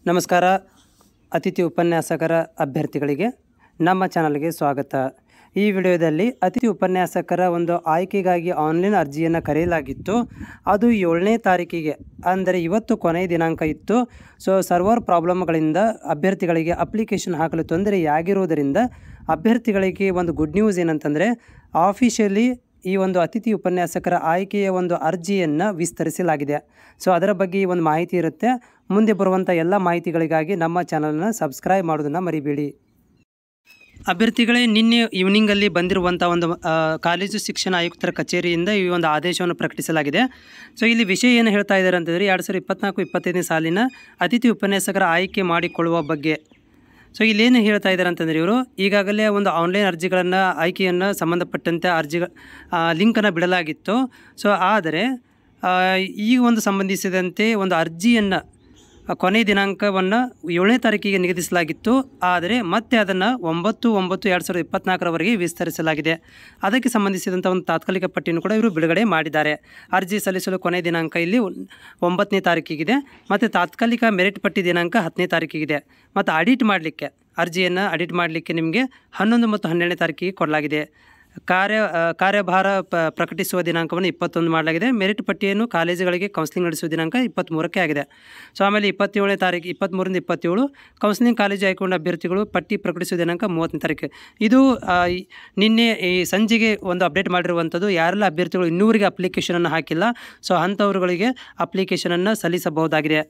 ನಮಸ್ಕಾರ. ಅತಿಥಿ ಉಪನ್ಯಾಸಕರ ಅಭ್ಯರ್ಥಿಗಳಿಗೆ ನಮ್ಮ ಚಾನಲ್ಗೆ ಸ್ವಾಗತ. ಈ ವಿಡಿಯೋದಲ್ಲಿ ಅತಿಥಿ ಉಪನ್ಯಾಸಕರ ಒಂದು ಆಯ್ಕೆಗಾಗಿ ಆನ್ಲೈನ್ ಅರ್ಜಿಯನ್ನು ಕರೆಯಲಾಗಿತ್ತು. ಅದು 7ನೇ ತಾರೀಕಿಗೆ ಅಂದರೆ ಇವತ್ತು ಕೊನೆಯ ದಿನಾಂಕ ಇತ್ತು. ಸರ್ವರ್ ಪ್ರಾಬ್ಲಮ್ಗಳಿಂದ ಅಭ್ಯರ್ಥಿಗಳಿಗೆ ಅಪ್ಲಿಕೇಶನ್ ಹಾಕಲು ತೊಂದರೆಯಾಗಿರುವುದರಿಂದ ಅಭ್ಯರ್ಥಿಗಳಿಗೆ ಒಂದು ಗುಡ್ ನ್ಯೂಸ್ ಏನಂತಂದರೆ ಆಫಿಷಿಯಲಿ ಈ ಒಂದು ಅತಿಥಿ ಉಪನ್ಯಾಸಕರ ಆಯ್ಕೆಯ ಒಂದು ಅರ್ಜಿಯನ್ನು ವಿಸ್ತರಿಸಲಾಗಿದೆ. ಅದರ ಬಗ್ಗೆ ಈ ಒಂದು ಮಾಹಿತಿ ಇರುತ್ತೆ. ಮುಂದೆ ಬರುವಂಥ ಎಲ್ಲ ಮಾಹಿತಿಗಳಿಗಾಗಿ ನಮ್ಮ ಚಾನಲನ್ನು ಸಬ್ಸ್ಕ್ರೈಬ್ ಮಾಡೋದನ್ನು ಮರಿಬೇಡಿ. ಅಭ್ಯರ್ಥಿಗಳೇ, ನಿನ್ನೆ ಈವ್ನಿಂಗಲ್ಲಿ ಬಂದಿರುವಂಥ ಒಂದು ಕಾಲೇಜು ಶಿಕ್ಷಣ ಆಯುಕ್ತರ ಕಚೇರಿಯಿಂದ ಈ ಒಂದು ಆದೇಶವನ್ನು ಪ್ರಕಟಿಸಲಾಗಿದೆ. ಇಲ್ಲಿ ವಿಷಯ ಏನು ಹೇಳ್ತಾ ಇದ್ದಾರೆ ಅಂತಂದರೆ 2024-25ನೇ ಸಾಲಿನ ಅತಿಥಿ ಉಪನ್ಯಾಸಕರ ಆಯ್ಕೆ ಮಾಡಿಕೊಳ್ಳುವ ಬಗ್ಗೆ. ಇಲ್ಲೇನು ಹೇಳ್ತಾ ಇದ್ದಾರೆ ಅಂತಂದರೆ ಇವರು ಈಗಾಗಲೇ ಒಂದು ಆನ್ಲೈನ್ ಅರ್ಜಿಗಳನ್ನು ಆಯ್ಕೆಯನ್ನು ಸಂಬಂಧಪಟ್ಟಂತೆ ಲಿಂಕನ್ನು ಬಿಡಲಾಗಿತ್ತು. ಆದರೆ ಈ ಒಂದು ಸಂಬಂಧಿಸಿದಂತೆ ಒಂದು ಅರ್ಜಿಯನ್ನು ಕೊನೆಯ ದಿನಾಂಕವನ್ನು 7ನೇ ತಾರೀಕಿಗೆ ನಿಗದಿಸಲಾಗಿತ್ತು. ಆದರೆ ಮತ್ತೆ ಅದನ್ನು 9/9/2024 ವಿಸ್ತರಿಸಲಾಗಿದೆ. ಅದಕ್ಕೆ ಸಂಬಂಧಿಸಿದಂಥ ಒಂದು ತಾತ್ಕಾಲಿಕ ಪಟ್ಟಿಯನ್ನು ಕೂಡ ಇವರು ಬಿಡುಗಡೆ ಮಾಡಿದ್ದಾರೆ. ಅರ್ಜಿ ಸಲ್ಲಿಸಲು ಕೊನೆಯ ದಿನಾಂಕ ಇಲ್ಲಿ 9ನೇ ತಾರೀಕಿಗಿದೆ ಮತ್ತು ತಾತ್ಕಾಲಿಕ ಮೆರಿಟ್ ಪಟ್ಟಿ ದಿನಾಂಕ 10ನೇ ತಾರೀಕಿಗಿದೆ. ಮತ್ತು ಅರ್ಜಿಯನ್ನು ಅಡಿಟ್ ಮಾಡಲಿಕ್ಕೆ ನಿಮಗೆ 11 ಮತ್ತು 12ನೇ ತಾರೀಕಿಗೆ ಕೊಡಲಾಗಿದೆ. ಕಾರ್ಯಭಾರ ಪ್ರಕಟಿಸುವ ದಿನಾಂಕವನ್ನು 21 ಮಾಡಲಾಗಿದೆ. ಮೆರಿಟ್ ಪಟ್ಟಿಯನ್ನು ಕಾಲೇಜುಗಳಿಗೆ ಕೌನ್ಸಿಲಿಂಗ್ ನಡೆಸುವ ದಿನಾಂಕ 23ಕ್ಕೆ ಆಗಿದೆ. ಆಮೇಲೆ 27ನೇ ತಾರೀಕು 23ರಿಂದ 27 ಕೌನ್ಸಿಲಿಂಗ್ ಕಾಲೇಜು ಆಯ್ಕೊಂಡ ಅಭ್ಯರ್ಥಿಗಳು ಪಟ್ಟಿ ಪ್ರಕಟಿಸುವ ದಿನಾಂಕ 30ನೇ ತಾರೀಕು. ಇದು ನಿನ್ನೆ ಈ ಸಂಜೆಗೆ ಒಂದು ಅಪ್ಡೇಟ್ ಮಾಡಿರುವಂಥದ್ದು. ಯಾರೆಲ್ಲ ಅಭ್ಯರ್ಥಿಗಳು ಇನ್ನೂವರೆಗೆ ಅಪ್ಲಿಕೇಶನನ್ನು ಹಾಕಿಲ್ಲ ಅಂಥವ್ರುಗಳಿಗೆ ಅಪ್ಲಿಕೇಶನನ್ನು ಸಲ್ಲಿಸಬಹುದಾಗಿದೆ.